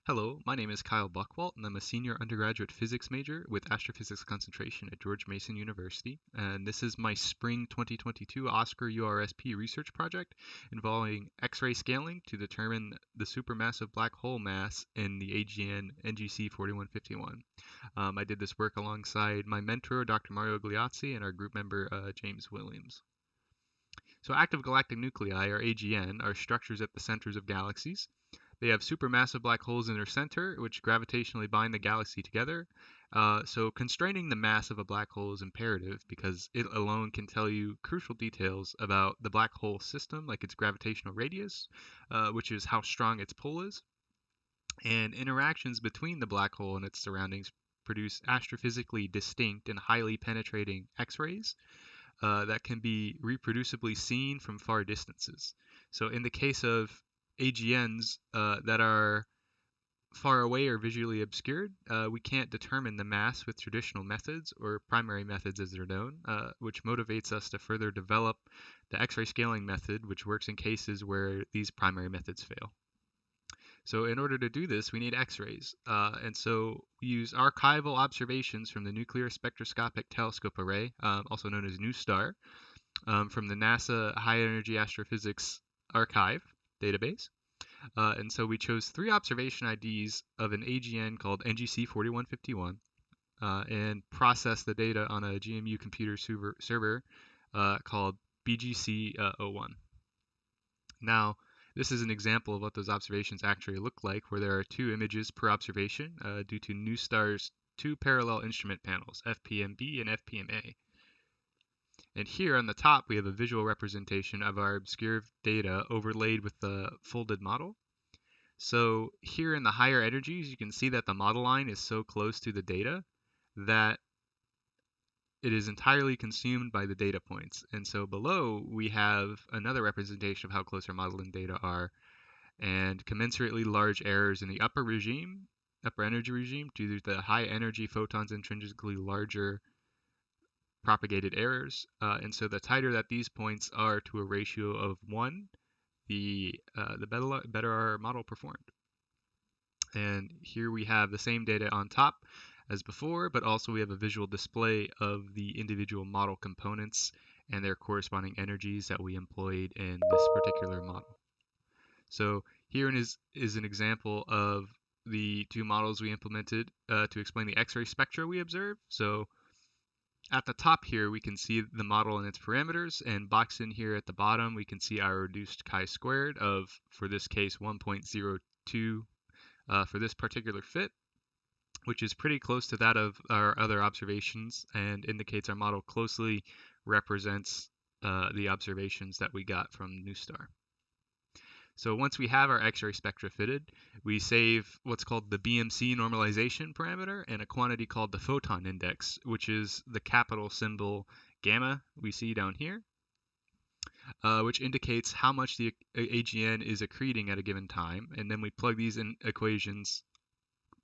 Hello, my name is Kyle Bockwoldt, and I'm a senior undergraduate physics major with astrophysics concentration at George Mason University. And this is my spring 2022 Oscar URSP research project involving X-ray scaling to determine the supermassive black hole mass in the AGN NGC 4151. I did this work alongside my mentor, Dr. Mario Gliozzi, and our group member, James Williams. So active galactic nuclei, or AGN, are structures at the centers of galaxies. They have supermassive black holes in their center, which gravitationally bind the galaxy together. So constraining the mass of a black hole is imperative because it alone can tell you crucial details about the black hole system, like its gravitational radius, which is how strong its pull is, and interactions between the black hole and its surroundings produce astrophysically distinct and highly penetrating X-rays that can be reproducibly seen from far distances. So in the case of AGNs that are far away or visually obscured, we can't determine the mass with traditional methods or primary methods as they're known, which motivates us to further develop the X-ray scaling method, which works in cases where these primary methods fail. So in order to do this, we need X-rays. And so we use archival observations from the Nuclear Spectroscopic Telescope Array, also known as NuSTAR, from the NASA High Energy Astrophysics Archive database. And so we chose 3 observation IDs of an AGN called NGC 4151 and processed the data on a GMU computer server called BGC01. Now, this is an example of what those observations actually look like, where there are 2 images per observation due to NuSTAR's 2 parallel instrument panels, FPMB and FPMA. And here on the top, we have a visual representation of our obscured data overlaid with the folded model. So here in the higher energies, you can see that the model line is so close to the data that it is entirely consumed by the data points. And so below, we have another representation of how close our model and data are, and commensurately large errors in the upper energy regime, due to the high energy photons intrinsically larger propagated errors. And so the tighter that these points are to a ratio of 1, the better our model performed. And here we have the same data on top as before, but also we have a visual display of the individual model components and their corresponding energies that we employed in this particular model. So here is an example of the 2 models we implemented to explain the X-ray spectra we observed. So at the top here, we can see the model and its parameters, and boxed in here at the bottom, we can see our reduced chi-squared of, for this case, 1.02 for this particular fit, which is pretty close to that of our other observations and indicates our model closely represents the observations that we got from NuSTAR. So once we have our X-ray spectra fitted, we save what's called the BMC normalization parameter and a quantity called the photon index, which is the capital symbol gamma we see down here, which indicates how much the AGN is accreting at a given time. And then we plug these in equations,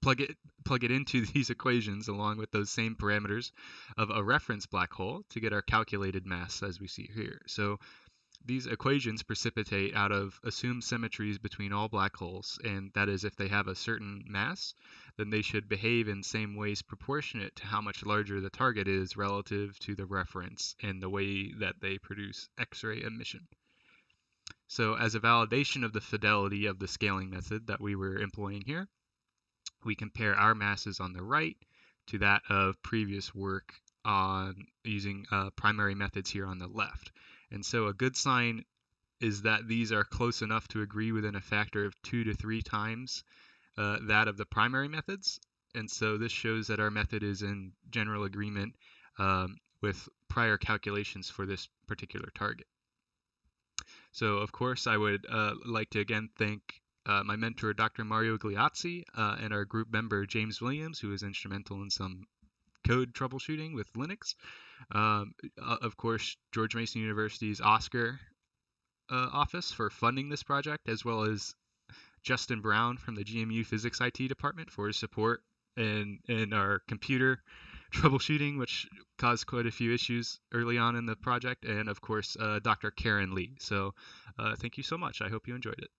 plug it into these equations along with those same parameters of a reference black hole to get our calculated mass as we see here. So these equations precipitate out of assumed symmetries between all black holes, and that is if they have a certain mass, then they should behave in same ways proportionate to how much larger the target is relative to the reference and the way that they produce X-ray emission. So as a validation of the fidelity of the scaling method that we were employing here, we compare our masses on the right to that of previous work on using primary methods here on the left. And so a good sign is that these are close enough to agree within a factor of 2 to 3 times that of the primary methods. And so this shows that our method is in general agreement with prior calculations for this particular target. So of course I would like to again thank my mentor, Dr. Mario Gliozzi, and our group member, James Williams, who was instrumental in some code troubleshooting with Linux. Of course, George Mason University's Oscar office for funding this project, as well as Justin Brown from the GMU Physics IT department for his support in our computer troubleshooting, which caused quite a few issues early on in the project, and of course, Dr. Karen Lee. So thank you so much. I hope you enjoyed it.